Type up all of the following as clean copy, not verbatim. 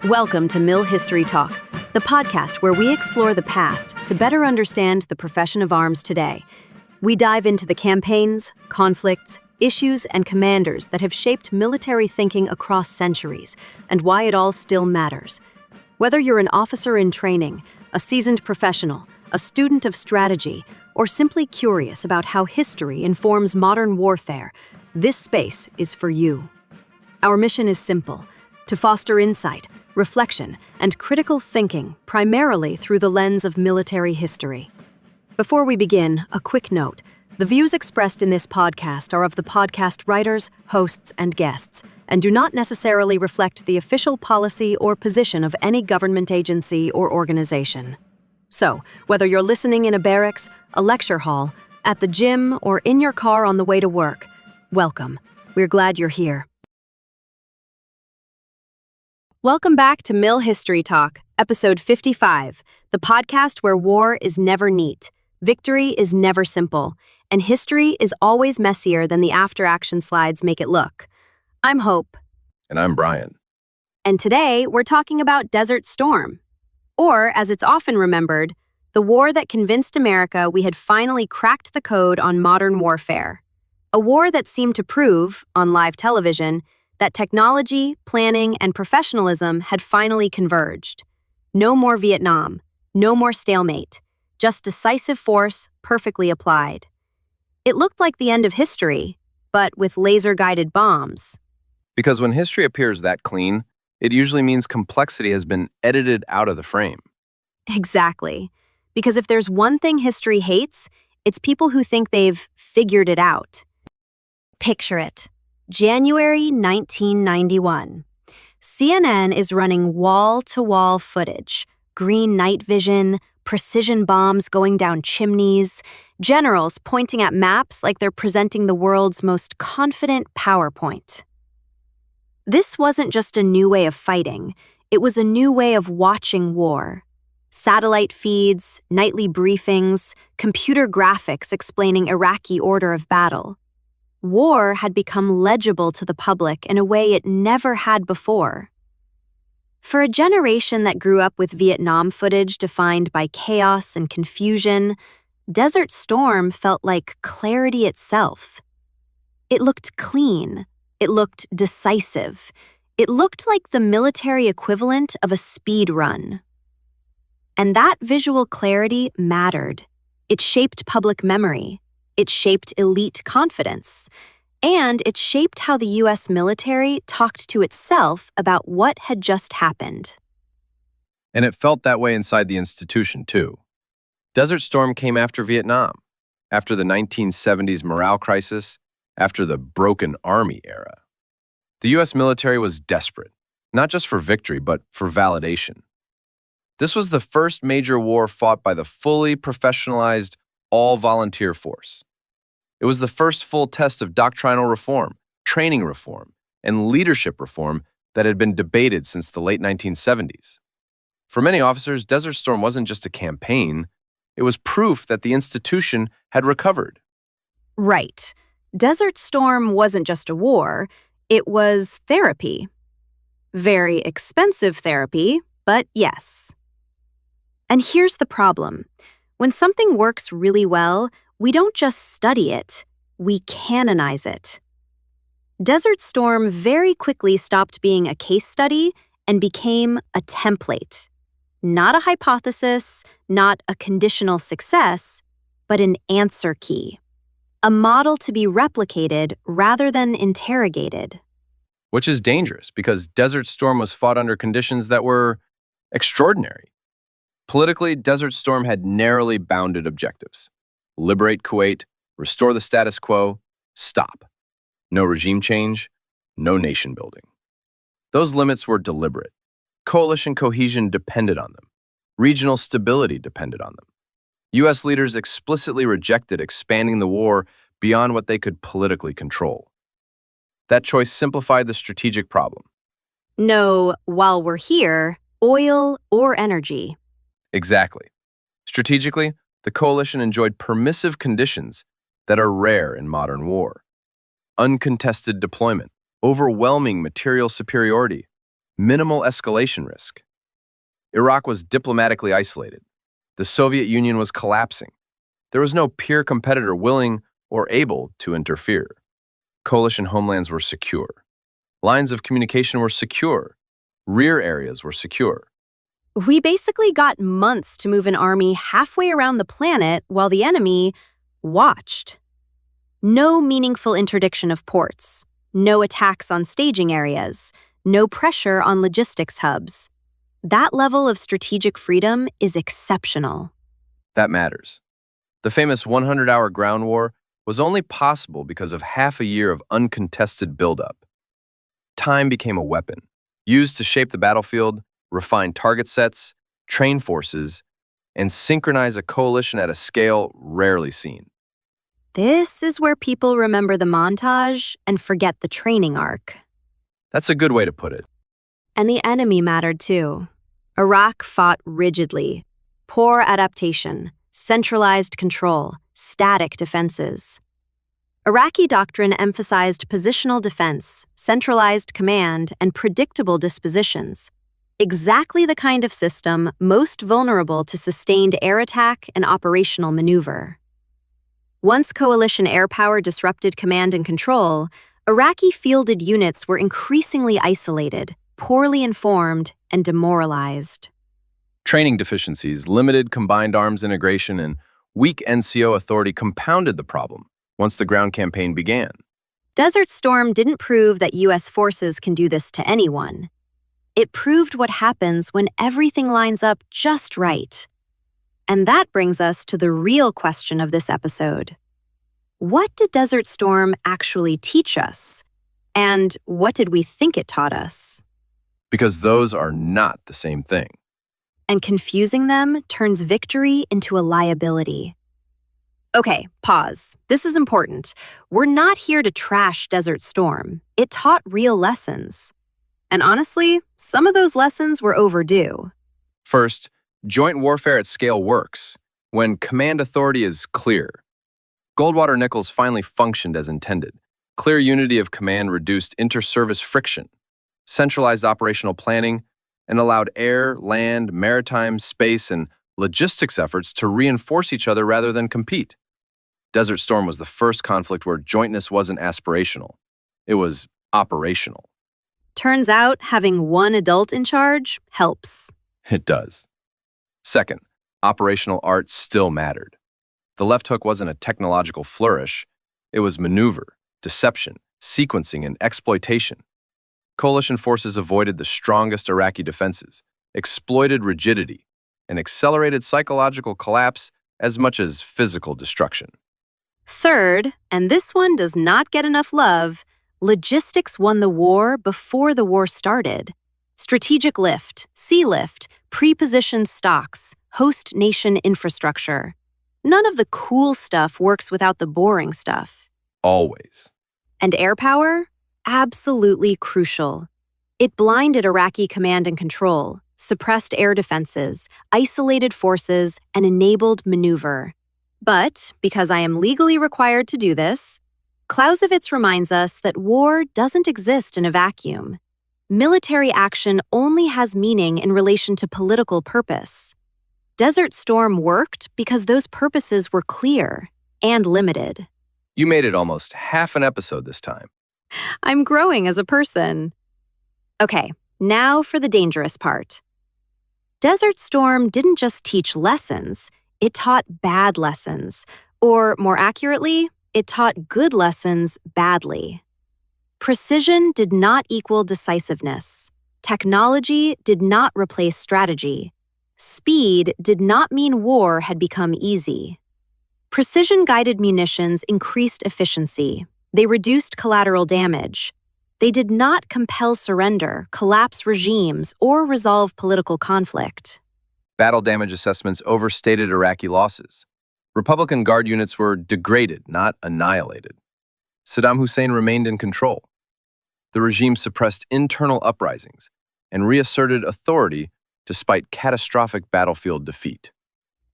Welcome to Mill History Talk, the podcast where we explore the past to better understand the profession of arms today. We dive into the campaigns, conflicts, issues, and commanders that have shaped military thinking across centuries, and why it all still matters. Whether you're an officer in training, a seasoned professional, a student of strategy, or simply curious about how history informs modern warfare, this space is for you. Our mission is simple: to foster insight, reflection, and critical thinking primarily through the lens of military history. Before we begin, a quick note. The views expressed in this podcast are of the podcast writers, hosts, and guests, and do not necessarily reflect the official policy or position of any government agency or organization. So, whether you're listening in a barracks, a lecture hall, at the gym, or in your car on the way to work, welcome. We're glad you're here. Welcome back to Mill History Talk, episode 55, the podcast where war is never neat, victory is never simple, and history is always messier than the after-action slides make it look. I'm Hope. And I'm Brian. And today we're talking about Desert Storm, or, as it's often remembered, the war that convinced America we had finally cracked the code on modern warfare. A war that seemed to prove, on live television, that technology, planning, and professionalism had finally converged. No more Vietnam, no more stalemate, just decisive force perfectly applied. It looked like the end of history, but with laser-guided bombs. Because when history appears that clean, it usually means complexity has been edited out of the frame. Exactly. Because if there's one thing history hates, it's people who think they've figured it out. Picture it. January 1991. CNN is running wall-to-wall footage, green night vision, precision bombs going down chimneys, generals pointing at maps like they're presenting the world's most confident PowerPoint. This wasn't just a new way of fighting, it was a new way of watching war. Satellite feeds, nightly briefings, computer graphics explaining Iraqi order of battle. War had become legible to the public in a way it never had before. For a generation that grew up with Vietnam footage defined by chaos and confusion, Desert Storm felt like clarity itself. It looked clean. It looked decisive. It looked like the military equivalent of a speed run. And that visual clarity mattered. It shaped public memory. It shaped elite confidence, and it shaped how the U.S. military talked to itself about what had just happened. And it felt that way inside the institution, too. Desert Storm came after Vietnam, after the 1970s morale crisis, after the broken army era. The U.S. military was desperate, not just for victory, but for validation. This was the first major war fought by the fully professionalized, all-volunteer force. It was the first full test of doctrinal reform, training reform, and leadership reform that had been debated since the late 1970s. For many officers, Desert Storm wasn't just a campaign, it was proof that the institution had recovered. Right. Desert Storm wasn't just a war, it was therapy. Very expensive therapy, but yes. And here's the problem. When something works really well, we don't just study it, we canonize it. Desert Storm very quickly stopped being a case study and became a template. Not a hypothesis, not a conditional success, but an answer key. A model to be replicated rather than interrogated. Which is dangerous because Desert Storm was fought under conditions that were extraordinary. Politically, Desert Storm had narrowly bounded objectives. Liberate Kuwait, restore the status quo, stop. No regime change, no nation building. Those limits were deliberate. Coalition cohesion depended on them. Regional stability depended on them. U.S. leaders explicitly rejected expanding the war beyond what they could politically control. That choice simplified the strategic problem. No, while we're here, oil or energy. Exactly. Strategically, the coalition enjoyed permissive conditions that are rare in modern war. Uncontested deployment, overwhelming material superiority, minimal escalation risk. Iraq was diplomatically isolated. The Soviet Union was collapsing. There was no peer competitor willing or able to interfere. Coalition homelands were secure. Lines of communication were secure. Rear areas were secure. We basically got months to move an army halfway around the planet while the enemy watched. No meaningful interdiction of ports, no attacks on staging areas, no pressure on logistics hubs. That level of strategic freedom is exceptional. That matters. The famous 100-hour ground war was only possible because of half a year of uncontested buildup. Time became a weapon, used to shape the battlefield, refine target sets, train forces, and synchronize a coalition at a scale rarely seen. This is where people remember the montage and forget the training arc. That's a good way to put it. And the enemy mattered too. Iraq fought rigidly. Poor adaptation, centralized control, static defenses. Iraqi doctrine emphasized positional defense, centralized command, and predictable dispositions. Exactly the kind of system most vulnerable to sustained air attack and operational maneuver. Once coalition air power disrupted command and control, Iraqi fielded units were increasingly isolated, poorly informed, and demoralized. Training deficiencies, limited combined arms integration, and weak NCO authority compounded the problem once the ground campaign began. Desert Storm didn't prove that U.S. forces can do this to anyone. It proved what happens when everything lines up just right. And that brings us to the real question of this episode. What did Desert Storm actually teach us? And what did we think it taught us? Because those are not the same thing. And confusing them turns victory into a liability. Okay, pause. This is important. We're not here to trash Desert Storm. It taught real lessons. And honestly, some of those lessons were overdue. First, joint warfare at scale works when command authority is clear. Goldwater-Nichols finally functioned as intended. Clear unity of command reduced inter-service friction, centralized operational planning, and allowed air, land, maritime, space, and logistics efforts to reinforce each other rather than compete. Desert Storm was the first conflict where jointness wasn't aspirational. It was operational. Turns out having one adult in charge helps. It does. Second, operational art still mattered. The left hook wasn't a technological flourish. It was maneuver, deception, sequencing, and exploitation. Coalition forces avoided the strongest Iraqi defenses, exploited rigidity, and accelerated psychological collapse as much as physical destruction. Third, and this one does not get enough love, logistics won the war before the war started. Strategic lift, sea lift, pre-positioned stocks, host nation infrastructure. None of the cool stuff works without the boring stuff. Always. And air power? Absolutely crucial. It blinded Iraqi command and control, suppressed air defenses, isolated forces, and enabled maneuver. But, because I am legally required to do this, Clausewitz reminds us that war doesn't exist in a vacuum. Military action only has meaning in relation to political purpose. Desert Storm worked because those purposes were clear and limited. You made it almost half an episode this time. I'm growing as a person. Okay, now for the dangerous part. Desert Storm didn't just teach lessons, it taught bad lessons. Or, more accurately, it taught good lessons badly. Precision did not equal decisiveness. Technology did not replace strategy. Speed did not mean war had become easy. Precision-guided munitions increased efficiency. They reduced collateral damage. They did not compel surrender, collapse regimes, or resolve political conflict. Battle damage assessments overstated Iraqi losses. Republican Guard units were degraded, not annihilated. Saddam Hussein remained in control. The regime suppressed internal uprisings and reasserted authority despite catastrophic battlefield defeat.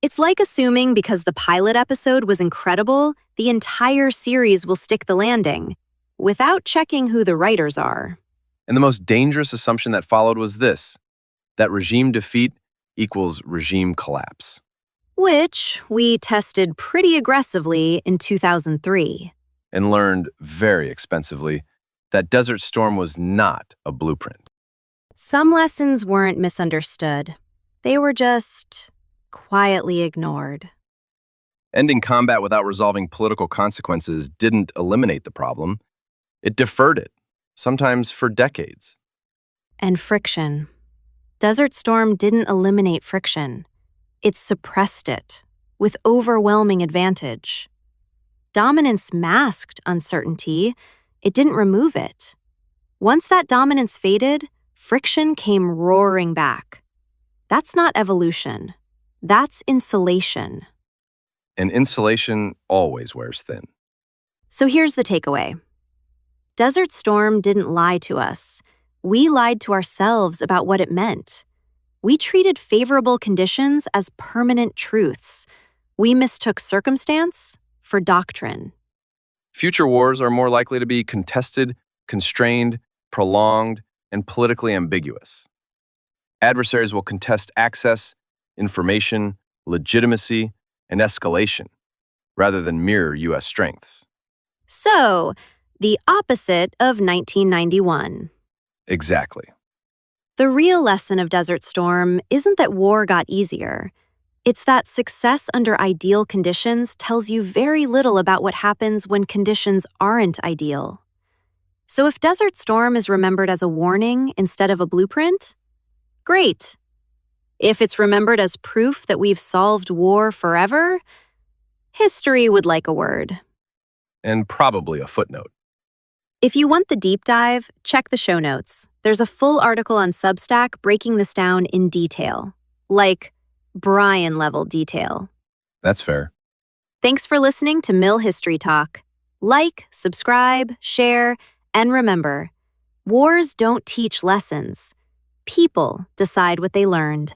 It's like assuming because the pilot episode was incredible, the entire series will stick the landing, without checking who the writers are. And the most dangerous assumption that followed was this, that regime defeat equals regime collapse. Which we tested pretty aggressively in 2003. And learned very expensively that Desert Storm was not a blueprint. Some lessons weren't misunderstood. They were just quietly ignored. Ending combat without resolving political consequences didn't eliminate the problem. It deferred it, sometimes for decades. And friction. Desert Storm didn't eliminate friction. It suppressed it with overwhelming advantage. Dominance masked uncertainty. It didn't remove it. Once that dominance faded, friction came roaring back. That's not evolution. That's insulation. And insulation always wears thin. So here's the takeaway. Desert Storm didn't lie to us. We lied to ourselves about what it meant. We treated favorable conditions as permanent truths. We mistook circumstance for doctrine. Future wars are more likely to be contested, constrained, prolonged, and politically ambiguous. Adversaries will contest access, information, legitimacy, and escalation, rather than mirror U.S. strengths. So, the opposite of 1991. Exactly. The real lesson of Desert Storm isn't that war got easier. It's that success under ideal conditions tells you very little about what happens when conditions aren't ideal. So if Desert Storm is remembered as a warning instead of a blueprint, great. If it's remembered as proof that we've solved war forever, history would like a word. And probably a footnote. If you want the deep dive, check the show notes. There's a full article on Substack breaking this down in detail, like Brian-level detail. That's fair. Thanks for listening to Mill History Talk. Like, subscribe, share, and remember, wars don't teach lessons. People decide what they learned.